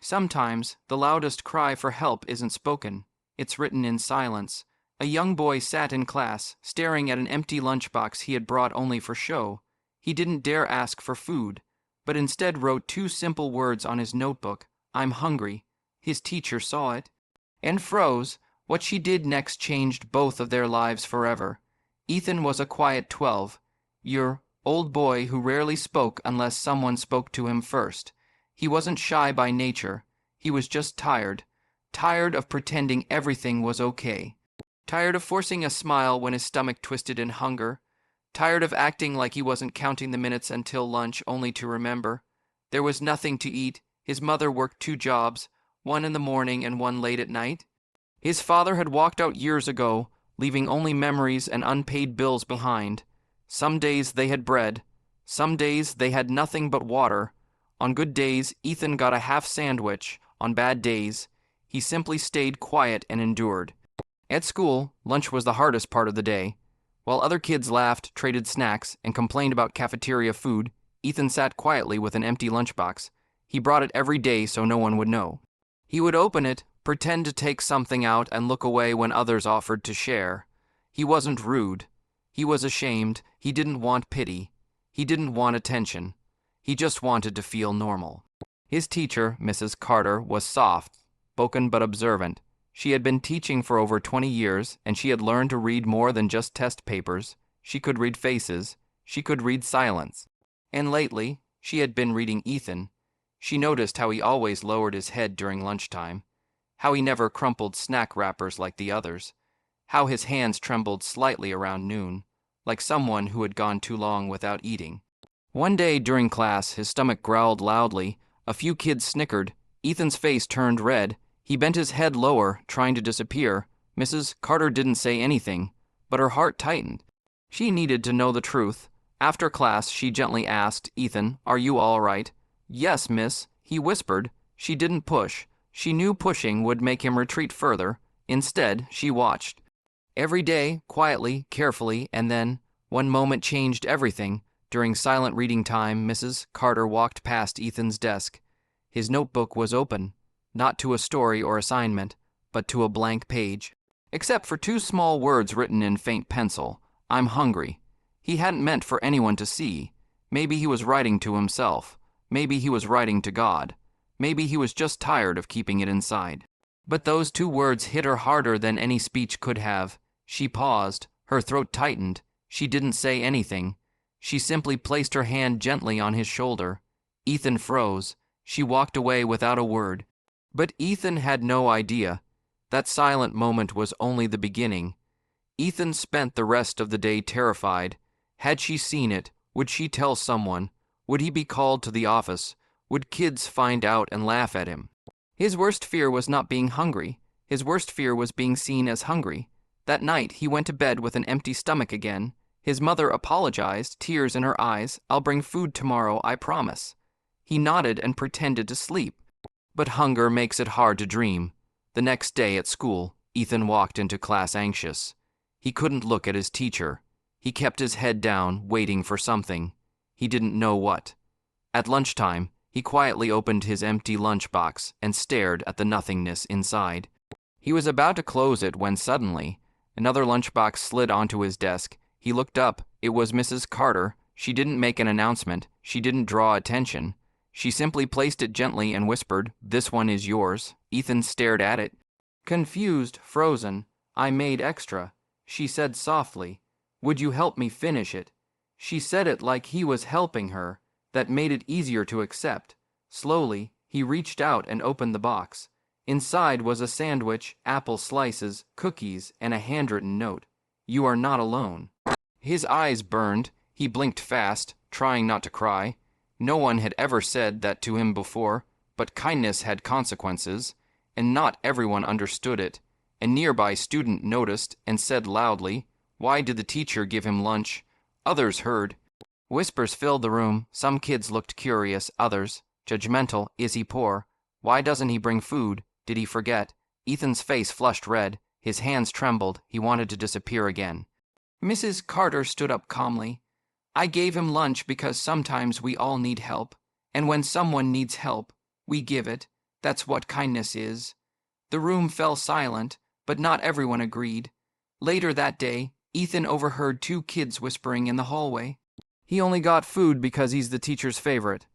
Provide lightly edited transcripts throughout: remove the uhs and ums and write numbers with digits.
Sometimes the loudest cry for help isn't spoken, it's written in silence. A young boy sat in class, staring at an empty lunchbox he had brought only for show. He didn't dare ask for food, but instead wrote two simple words on his notebook, "I'm hungry." His teacher saw it and froze. What she did next changed both of their lives forever. Ethan was a quiet 12-year old boy who rarely spoke unless someone spoke to him first. He wasn't shy by nature. He was just tired. Tired of pretending everything was okay. Tired of forcing a smile when his stomach twisted in hunger. Tired of acting like he wasn't counting the minutes until lunch only to remember. There was nothing to eat. His mother worked 2 jobs, one in the morning and one late at night. His father had walked out years ago, leaving only memories and unpaid bills behind. Some days they had bread. Some days they had nothing but water. On good days, Ethan got a half sandwich. On bad days, he simply stayed quiet and endured. At school, lunch was the hardest part of the day. While other kids laughed, traded snacks, and complained about cafeteria food, Ethan sat quietly with an empty lunchbox. He brought it every day so no one would know. He would open it, pretend to take something out, and look away when others offered to share. He wasn't rude. He was ashamed. He didn't want pity. He didn't want attention. He just wanted to feel normal. His teacher, Mrs. Carter, was soft, spoken but observant. She had been teaching for over 20 years, and she had learned to read more than just test papers. She could read faces. She could read silence. And lately, she had been reading Ethan. She noticed how he always lowered his head during lunchtime, how he never crumpled snack wrappers like the others, how his hands trembled slightly around noon, like someone who had gone too long without eating. One day during class, his stomach growled loudly. A few kids snickered. Ethan's face turned red. He bent his head lower, trying to disappear. Mrs. Carter didn't say anything, but her heart tightened. She needed to know the truth. After class, she gently asked, "Ethan, are you all right?" "Yes, miss," he whispered. She didn't push. She knew pushing would make him retreat further. Instead, she watched. Every day, quietly, carefully, and then, one moment changed everything. During silent reading time, Mrs. Carter walked past Ethan's desk. His notebook was open, not to a story or assignment, but to a blank page, except for 2 small words written in faint pencil, "I'm hungry." He hadn't meant for anyone to see. Maybe he was writing to himself. Maybe he was writing to God. Maybe he was just tired of keeping it inside. But those 2 words hit her harder than any speech could have. She paused. Her throat tightened. She didn't say anything. She simply placed her hand gently on his shoulder. Ethan froze. She walked away without a word. But Ethan had no idea. That silent moment was only the beginning. Ethan spent the rest of the day terrified. Had she seen it? Would she tell someone? Would he be called to the office? Would kids find out and laugh at him? His worst fear was not being hungry. His worst fear was being seen as hungry. That night, he went to bed with an empty stomach again. His mother apologized, tears in her eyes. "I'll bring food tomorrow, I promise." He nodded and pretended to sleep. But hunger makes it hard to dream. The next day at school, Ethan walked into class anxious. He couldn't look at his teacher. He kept his head down, waiting for something. He didn't know what. At lunchtime, he quietly opened his empty lunchbox and stared at the nothingness inside. He was about to close it when suddenly, another lunchbox slid onto his desk. He looked up. It was Mrs. Carter. She didn't make an announcement. She didn't draw attention. She simply placed it gently and whispered, "This one is yours." Ethan stared at it. Confused, frozen. "I made extra," she said softly. "Would you help me finish it?" She said it like he was helping her. That made it easier to accept. Slowly, he reached out and opened the box. Inside was a sandwich, apple slices, cookies, and a handwritten note. "You are not alone." His eyes burned. He blinked fast, trying not to cry. No one had ever said that to him before, but kindness had consequences, and not everyone understood it. A nearby student noticed and said loudly, "Why did the teacher give him lunch?" Others heard. Whispers filled the room. Some kids looked curious, others judgmental. "Is he poor? Why doesn't he bring food? Did he forget?" Ethan's face flushed red. His hands trembled. He wanted to disappear again. Mrs. Carter stood up calmly. "I gave him lunch because sometimes we all need help. And when someone needs help, we give it. That's what kindness is. The room fell silent, but not everyone agreed. Later that day, Ethan overheard two kids whispering in the hallway. He only got food because he's the teacher's favorite.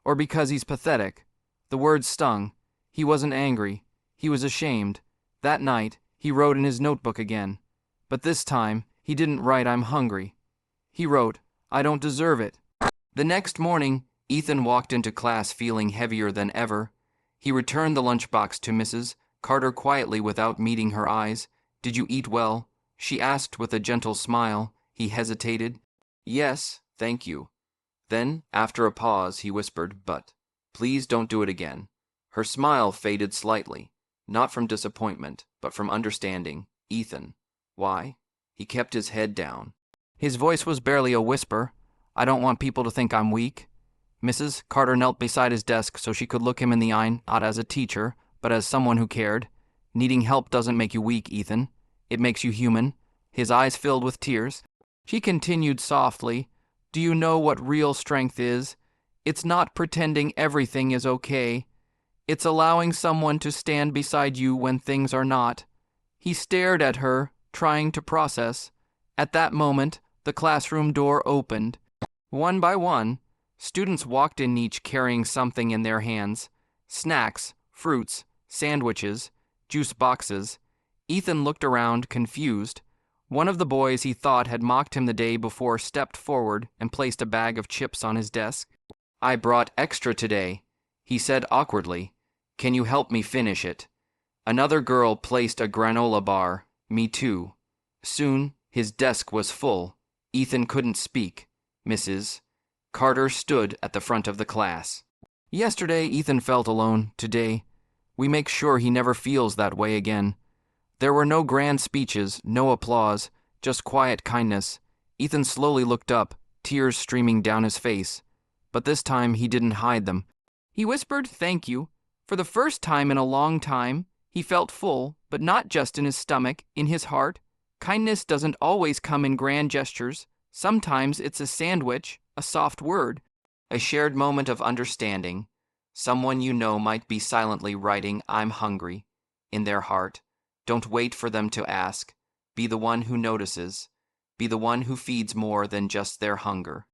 Or because he's pathetic. The words stung. He wasn't angry. He was ashamed. That night, he wrote in his notebook again. But this time, he didn't write "I'm hungry." He wrote, "I don't deserve it." The next morning, Ethan walked into class feeling heavier than ever. He returned the lunchbox to Mrs. Carter quietly without meeting her eyes. "Did you eat well?" she asked with a gentle smile. He hesitated. "Yes, thank you." Then, after a pause, he whispered, "But please don't do it again." Her smile faded slightly, not from disappointment, but from understanding. "Ethan." "Why?" He kept his head down. His voice was barely a whisper. "I don't want people to think I'm weak." Mrs. Carter knelt beside his desk so she could look him in the eye, not as a teacher, but as someone who cared. "Needing help doesn't make you weak, Ethan. It makes you human." His eyes filled with tears. She continued softly, "Do you know what real strength is? It's not pretending everything is okay. It's allowing someone to stand beside you when things are not." He stared at her, trying to process. At that moment, the classroom door opened. One by one, students walked in, each carrying something in their hands. Snacks, fruits, sandwiches, juice boxes. Ethan looked around, confused. One of the boys he thought had mocked him the day before stepped forward and placed a bag of chips on his desk. "I brought extra today," he said awkwardly. "Can you help me finish it?" Another girl placed a granola bar. "Me too." Soon, his desk was full. Ethan couldn't speak. Mrs. Carter stood at the front of the class. Yesterday, Ethan felt alone. Today, we make sure he never feels that way again. There were no grand speeches, no applause, just quiet kindness. Ethan slowly looked up, tears streaming down his face. But this time, he didn't hide them. He whispered, "Thank you." For the first time in a long time, he felt full, but not just in his stomach, in his heart. Kindness doesn't always come in grand gestures. Sometimes it's a sandwich, a soft word, a shared moment of understanding. Someone you know might be silently writing "I'm hungry" in their heart. Don't wait for them to ask. Be the one who notices. Be the one who feeds more than just their hunger.